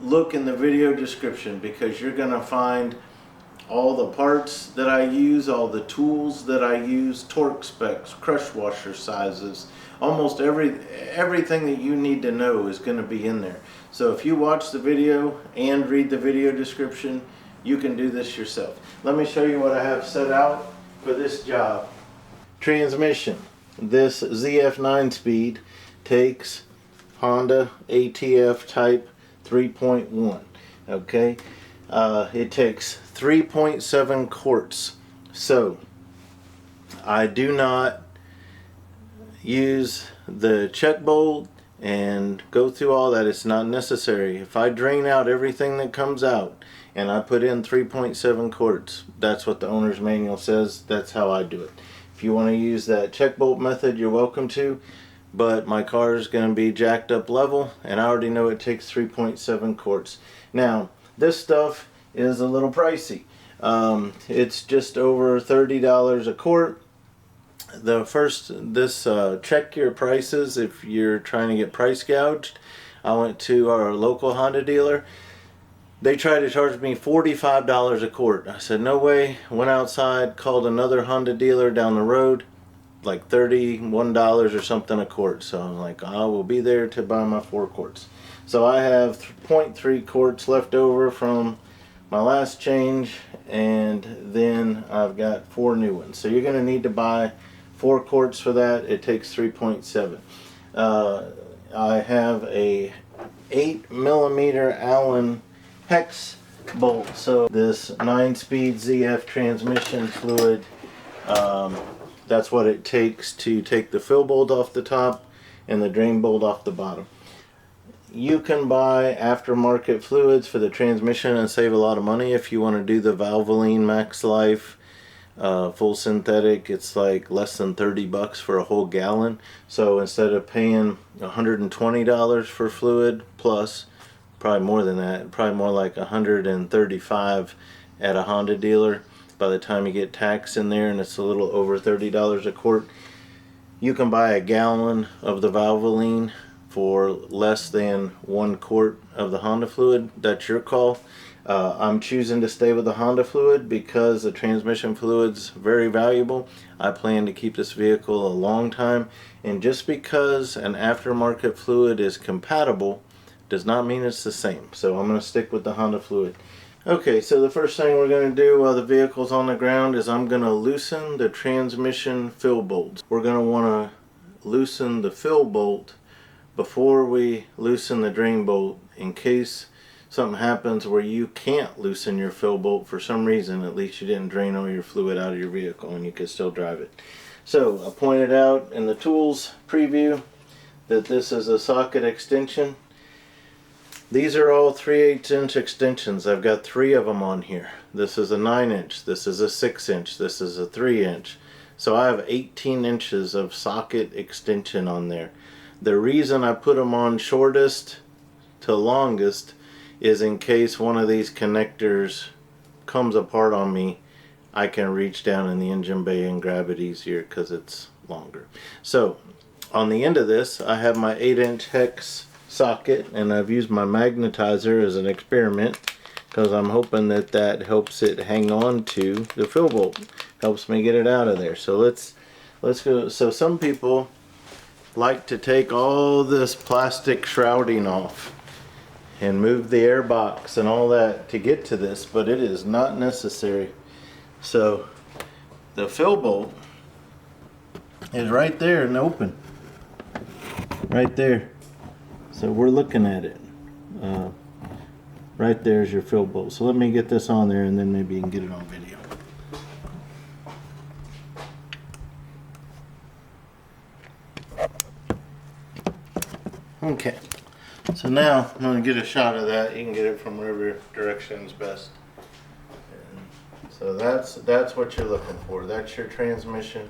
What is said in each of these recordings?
look in the video description, because you're going to find all the parts that I use, all the tools that I use, torque specs, crush washer sizes, almost everything that you need to know is going to be in there. So if you watch the video and read the video description, you can do this yourself. Let me show you what I have set out for this job. Transmission. This ZF 9-speed takes Honda ATF-TYPE 3.1. Okay, it takes 3.7 quarts. So I do not use the check bolt and go through all that. It's not necessary. If I drain out everything that comes out and I put in 3.7 quarts, that's what the owner's manual says. That's how I do it. If you want to use that check bolt method, you're welcome to, but my car is going to be jacked up level and I already know it takes 3.7 quarts. Now this stuff is a little pricey. It's just over $30 a quart. Check your prices if you're trying to get price gouged. I went to our local Honda dealer. They tried to charge me $45 a quart. I said no way. Went outside, called another Honda dealer down the road, like $31 or something a quart. So I'm like, I will be there to buy my 4 quarts. So I have 0.3 quarts left over from my last change, and then I've got 4 new ones. So you're going to need to buy 4 quarts for that. It takes 3.7. I have a 8mm Allen hex bolt. So this 9-speed ZF transmission fluid, that's what it takes to take the fill bolt off the top and the drain bolt off the bottom. You can buy aftermarket fluids for the transmission and save a lot of money. If you want to do the Valvoline Max Life full synthetic, it's like less than 30 bucks for a whole gallon. So instead of paying $120 for fluid plus, probably more than that, probably more like $135 at a Honda dealer, by the time you get tax in there, and it's a little over $30 a quart, you can buy a gallon of the Valvoline for less than 1 quart of the Honda fluid. That's your call. I'm choosing to stay with the Honda fluid because the transmission fluid's very valuable. I plan to keep this vehicle a long time, and just because an aftermarket fluid is compatible does not mean it's the same. So I'm going to stick with the Honda fluid. Okay, so the first thing we're going to do while the vehicle's on the ground is I'm going to loosen the transmission fill bolts. We're going to want to loosen the fill bolt before we loosen the drain bolt, in case something happens where you can't loosen your fill bolt for some reason. At least you didn't drain all your fluid out of your vehicle and you can still drive it. So I pointed out in the tools preview that this is a socket extension. These are all 3/8" extensions. I've got 3 of them on here. This is a 9-inch, this is a 6-inch, this is a 3-inch. So I have 18 inches of socket extension on there. The reason I put them on shortest to longest is in case one of these connectors comes apart on me, I can reach down in the engine bay and grab it easier because it's longer. So on the end of this I have my 8-inch hex socket, and I've used my magnetizer as an experiment because I'm hoping that that helps it hang on to the fill bolt, helps me get it out of there. So let's go. So some people like to take all this plastic shrouding off and move the air box and all that to get to this, but it is not necessary. So the fill bolt is right there and open, right there. So we're looking at it. Right there's your fill bolt. So let me get this on there and then maybe you can get it on video. Okay, so now I'm going to get a shot of that. You can get it from whatever direction is best. And so that's what you're looking for. That's your transmission.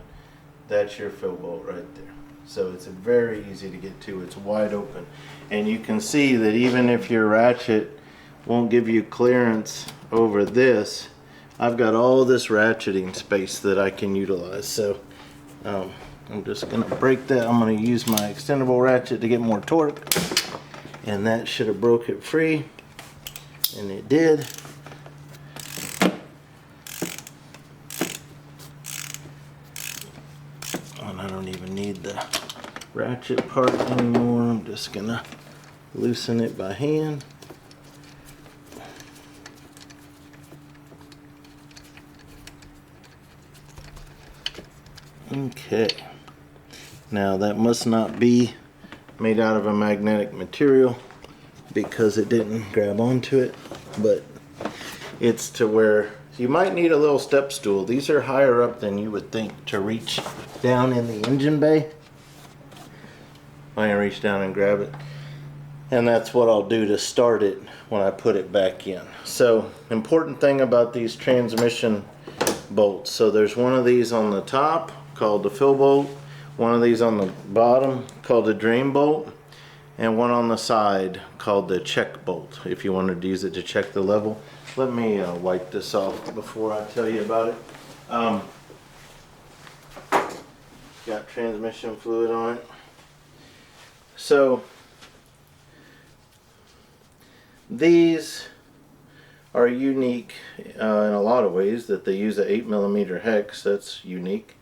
That's your fill bolt right there. So it's very easy to get to. It's wide open, and you can see that even if your ratchet won't give you clearance over this, I've got all this ratcheting space that I can utilize. So I'm just going to break that. I'm going to use my extendable ratchet to get more torque, and that should have broke it free. And it did. And I don't even need the ratchet part anymore. I'm just gonna loosen it by hand. Okay, now that must not be made out of a magnetic material because it didn't grab onto it, but it's to where you might need a little step stool. These are higher up than you would think to reach down in the engine bay. I can reach down and grab it, and that's what I'll do to start it when I put it back in. So, important thing about these transmission bolts. So there's one of these on the top called the fill bolt, one of these on the bottom called the drain bolt, and one on the side called the check bolt if you wanted to use it to check the level. Let me wipe this off before I tell you about it. Got transmission fluid on it. So these are unique in a lot of ways, that they use an 8mm hex. That's unique.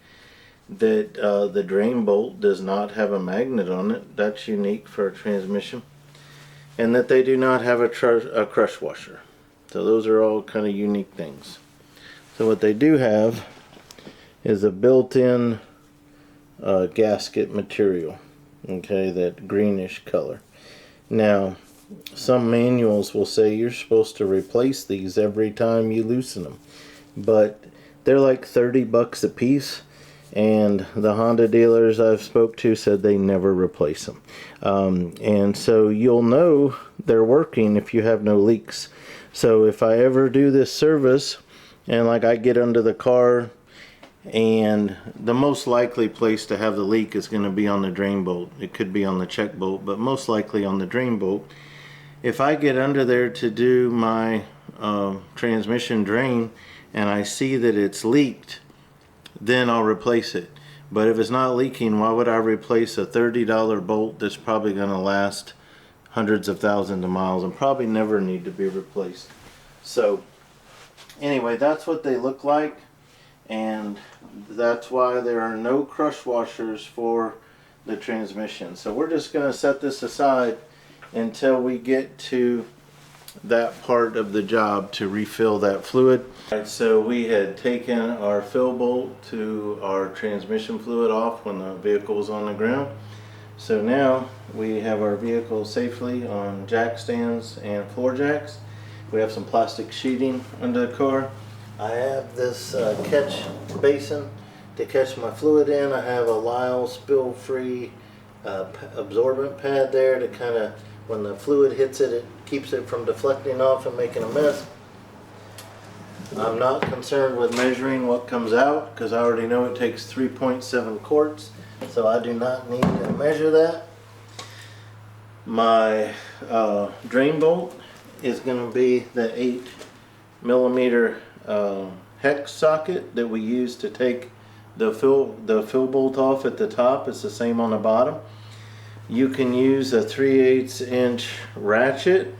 That the drain bolt does not have a magnet on it. That's unique for a transmission. And that they do not have a crush washer. So those are all kind of unique things. So what they do have is a built-in gasket material. Okay, that greenish color. Now, some manuals will say you're supposed to replace these every time you loosen them. But they're like 30 bucks a piece. And the Honda dealers I've spoke to said they never replace them. And so you'll know they're working if you have no leaks. So if I ever do this service and like I get under the car, and the most likely place to have the leak is going to be on the drain bolt. It could be on the check bolt, but most likely on the drain bolt. If I get under there to do my transmission drain and I see that it's leaked, then I'll replace it. But if it's not leaking, why would I replace a $30 bolt that's probably going to last hundreds of thousands of miles and probably never need to be replaced? So anyway, that's what they look like, and that's why there are no crush washers for the transmission. So we're just going to set this aside until we get to that part of the job to refill that fluid. Right, so we had taken our fill bolt to our transmission fluid off when the vehicle was on the ground. So now we have our vehicle safely on jack stands and floor jacks. We have some plastic sheeting under the car. I have this catch basin to catch my fluid in. I have a Lyle spill-free absorbent pad there to kind of, when the fluid hits it, it keeps it from deflecting off and making a mess. I'm not concerned with measuring what comes out because I already know it takes 3.7 quarts, so I do not need to measure that. My drain bolt is going to be the 8mm hex socket that we use to take the fill bolt off at the top. It's the same on the bottom. You can use a 3/8 inch ratchet,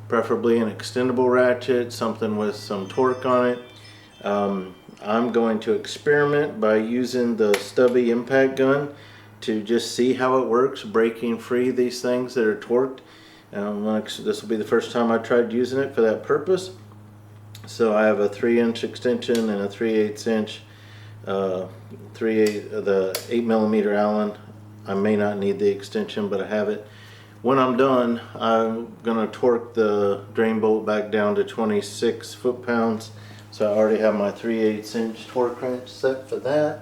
preferably an extendable ratchet, something with some torque on it. I'm going to experiment by using the stubby impact gun to just see how it works, breaking free these things that are torqued. This will be the first time I tried using it for that purpose. So I have a 3-inch extension and a 3/8 inch, the 8mm Allen. I may not need the extension, but I have it. When I'm done, I'm going to torque the drain bolt back down to 26 foot-pounds. So I already have my 3/8 inch torque wrench set for that.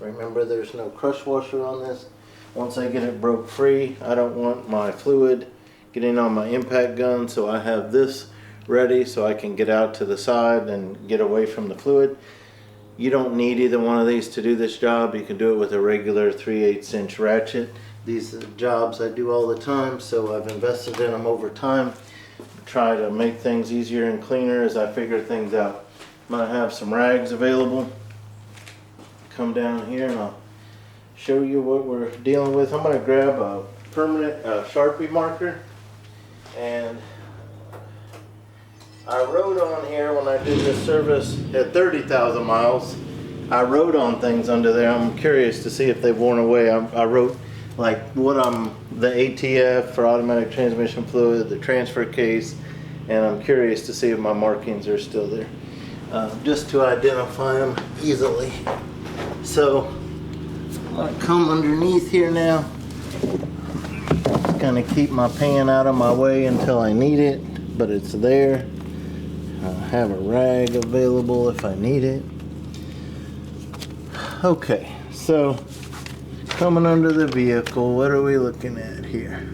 Remember, there's no crush washer on this. Once I get it broke free, I don't want my fluid getting on my impact gun, so I have this ready so I can get out to the side and get away from the fluid. You don't need either one of these to do this job. You can do it with a regular 3/8 inch ratchet. These are jobs I do all the time, so I've invested in them over time. Try to make things easier and cleaner as I figure things out. I'm going to have some rags available. Come down here and I'll show you what we're dealing with. I'm going to grab a permanent Sharpie marker, and I wrote on here when I did this service at 30,000 miles. I wrote on things under there. I'm curious to see if they've worn away. I wrote like what the ATF for automatic transmission fluid, the transfer case, and I'm curious to see if my markings are still there, just to identify them easily. So I'm gonna come underneath here now. Kind of keep my pan out of my way until I need it, but it's there. I have a rag available if I need it. Okay, so coming under the vehicle, what are we looking at here?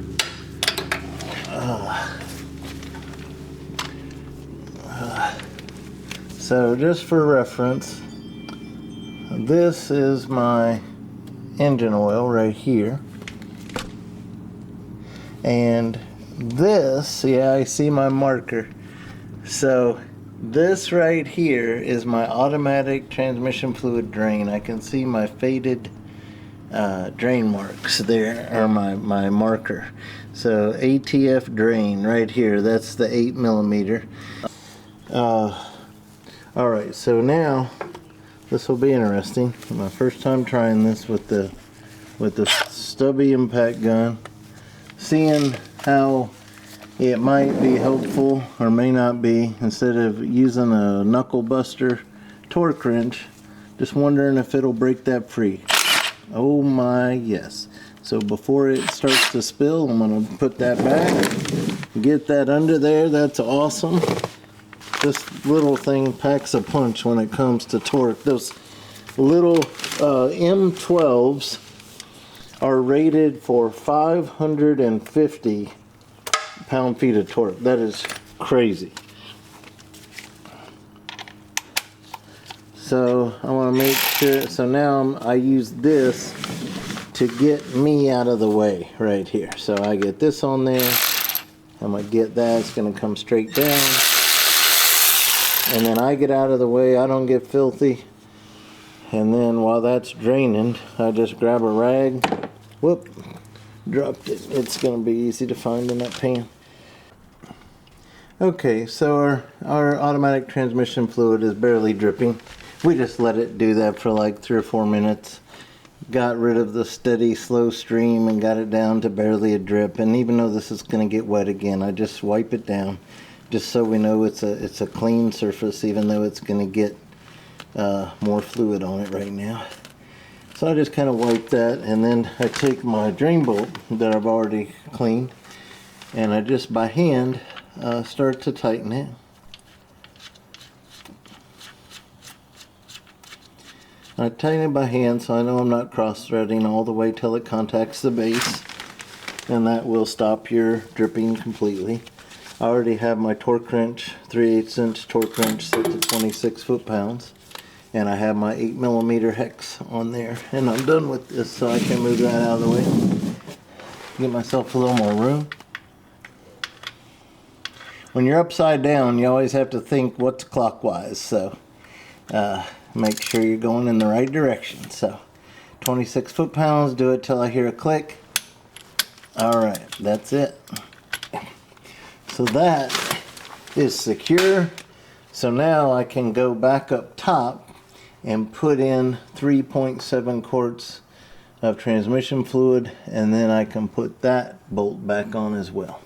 So just for reference, this is my engine oil right here. And this, yeah, I see my marker. So this right here is my automatic transmission fluid drain. I can see my faded drain marks there, or my marker. So ATF drain right here, that's the 8mm. Alright, so now this will be interesting. My first time trying this with the stubby impact gun. Seeing how it might be helpful or may not be, instead of using a knuckle buster torque wrench, just wondering if it'll break that free. Oh my, yes. So before it starts to spill, I'm going to put that back, get that under there. That's awesome. This little thing packs a punch when it comes to torque. Those little M12s are rated for 550 pound-feet of torque. That is crazy. So I want to make sure, so now I use this to get me out of the way right here. So I get this on there, I'm going to get that, it's going to come straight down, and then I get out of the way, I don't get filthy, and then while that's draining, I just grab a rag, whoop, dropped it. It's going to be easy to find in that pan. Okay, so our automatic transmission fluid is barely dripping. We just let it do that for like 3 or 4 minutes. Got rid of the steady, slow stream and got it down to barely a drip. And even though this is going to get wet again, I just wipe it down, just so we know it's a clean surface, even though it's going to get more fluid on it right now. So I just kind of wipe that, and then I take my drain bolt that I've already cleaned, and I just by hand start to tighten it. I tighten it by hand so I know I'm not cross-threading all the way till it contacts the base, and that will stop your dripping completely. I already have my torque wrench, 3/8 inch torque wrench set to 26 foot-pounds, and I have my 8mm hex on there, and I'm done with this, so I can move that out of the way. Get myself a little more room. When you're upside down, you always have to think what's clockwise, so make sure you're going in the right direction. So 26 foot-pounds, do it till I hear a click. Alright, that's it. So that is secure. So now I can go back up top and put in 3.7 quarts of transmission fluid, and then I can put that bolt back on as well.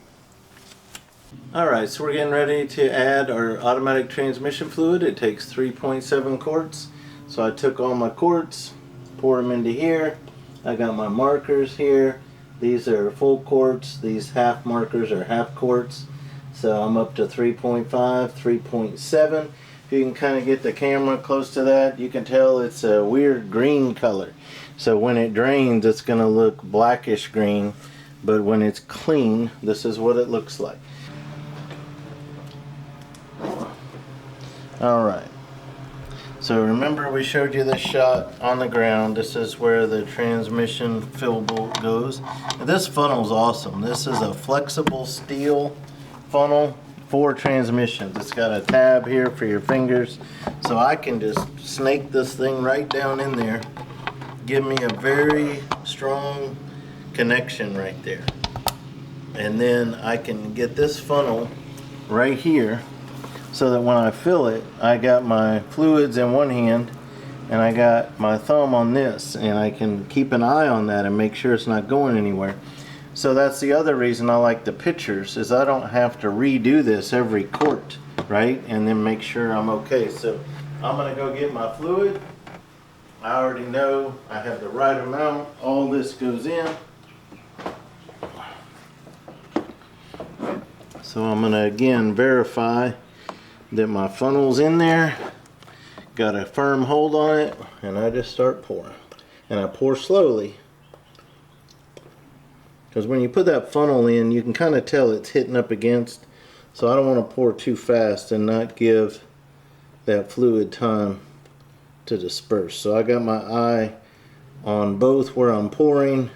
Alright, so we're getting ready to add our automatic transmission fluid. It takes 3.7 quarts. So I took all my quarts, poured them into here. I got my markers here. These are full quarts. These half markers are half quarts. So I'm up to 3.5, 3.7. If you can kind of get the camera close to that, you can tell it's a weird green color. So when it drains, it's going to look blackish green. But when it's clean, this is what it looks like. Alright, so remember we showed you this shot on the ground. This is where the transmission fill bolt goes. And this funnel is awesome. This is a flexible steel funnel for transmissions. It's got a tab here for your fingers, so I can just snake this thing right down in there. Give me a very strong connection right there. And then I can get this funnel right here so that when I fill it, I got my fluids in one hand and I got my thumb on this, and I can keep an eye on that and make sure it's not going anywhere. So that's the other reason I like the pictures, is I don't have to redo this every quart, right? And then make sure I'm okay. So I'm gonna go get my fluid. I already know I have the right amount. All this goes in. So I'm gonna again verify that my funnel's in there, got a firm hold on it, and I just start pouring. And I pour slowly, because when you put that funnel in, you can kind of tell it's hitting up against. So I don't want to pour too fast and not give that fluid time to disperse. So I got my eye on both where I'm pouring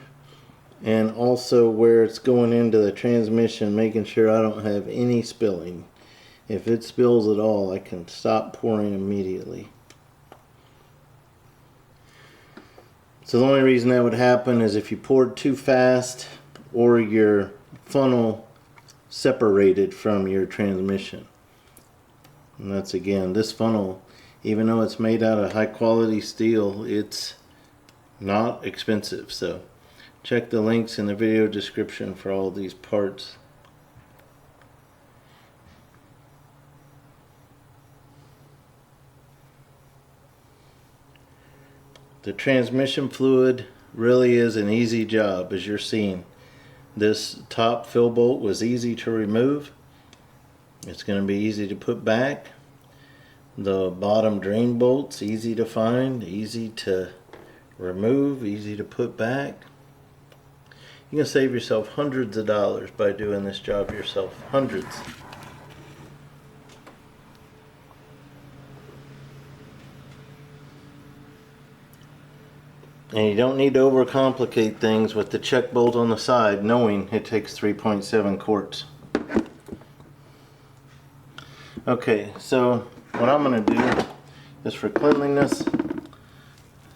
and also where it's going into the transmission, making sure I don't have any spilling. If it spills at all, I can stop pouring immediately. So the only reason that would happen is if you poured too fast or your funnel separated from your transmission. And that's, again, this funnel, even though it's made out of high quality steel, it's not expensive. So check the links in the video description for all these parts. The transmission fluid really is an easy job, as you're seeing. This top fill bolt was easy to remove. It's going to be easy to put back. The bottom drain bolt's easy to find, easy to remove, easy to put back. You can save yourself hundreds of dollars by doing this job yourself. Hundreds. And you don't need to overcomplicate things with the check bolt on the side, knowing it takes 3.7 quarts. Okay, so what I'm going to do is, for cleanliness,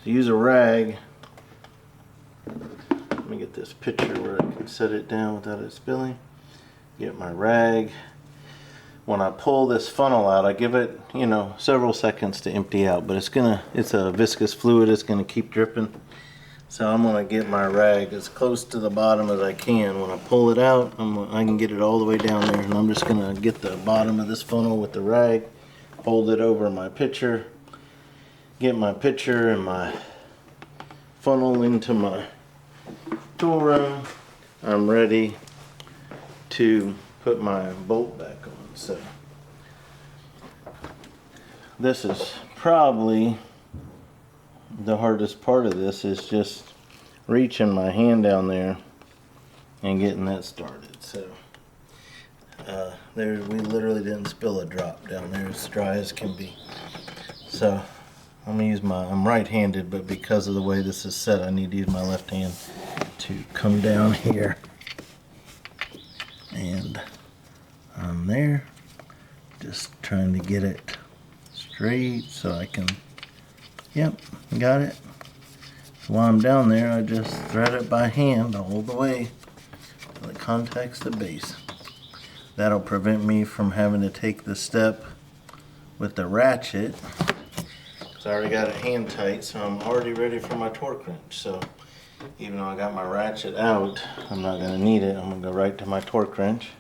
use a rag. Let me get this pitcher where I can set it down without it spilling. Get my rag. When I pull this funnel out, I give it, you know, several seconds to empty out, but it's a viscous fluid, it's gonna keep dripping. So I'm gonna get my rag as close to the bottom as I can. When I pull it out, I can get it all the way down there, and I'm just gonna get the bottom of this funnel with the rag, hold it over my pitcher, get my pitcher and my funnel into my tool room. I'm ready to put my bolt back on. So this is probably the hardest part of this, is just reaching my hand down there and getting that started. So we literally didn't spill a drop down there. It's dry as can be. So I'm gonna use I'm right-handed, but because of the way this is set, I need to use my left hand to come down here. And I'm there, just trying to get it straight so I can, yep, got it. So while I'm down there, I just thread it by hand all the way till it contacts the base. That'll prevent me from having to take the step with the ratchet, because I already got it hand tight, so I'm already ready for my torque wrench. So even though I got my ratchet out, I'm not going to need it. I'm going to go right to my torque wrench.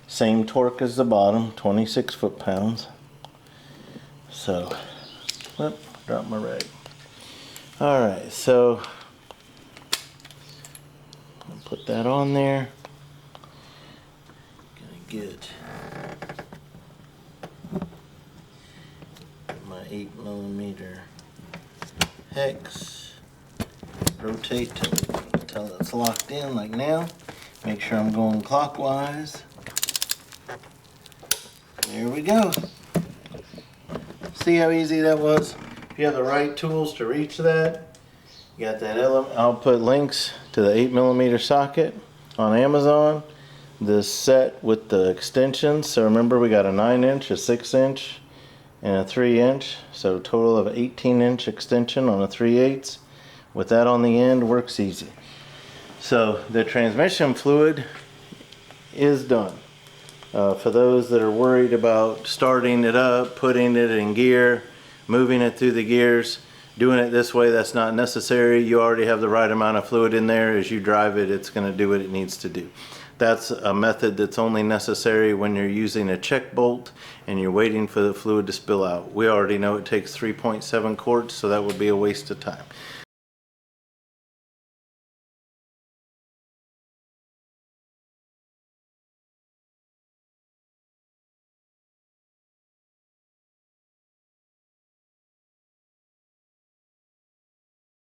Same torque as the bottom, 26 foot-pounds. So, whoop, drop my rag. Alright, so I'll put that on there. Gonna get my 8mm hex. Rotate until it's locked in, like now. Make sure I'm going clockwise. There we go. See how easy that was? If you have the right tools to reach that, you got that element. I'll put links to the 8mm socket on Amazon. This set with the extensions. So remember, we got a 9-inch, a 6-inch, and a 3-inch. So total of 18-inch extension on a 3/8. With that on the end, works easy. So the transmission fluid is done. For those that are worried about starting it up, putting it in gear, moving it through the gears, doing it this way, that's not necessary. You already have the right amount of fluid in there. As you drive it, it's going to do what it needs to do. That's a method that's only necessary when you're using a check bolt and you're waiting for the fluid to spill out. We already know it takes 3.7 quarts, so that would be a waste of time.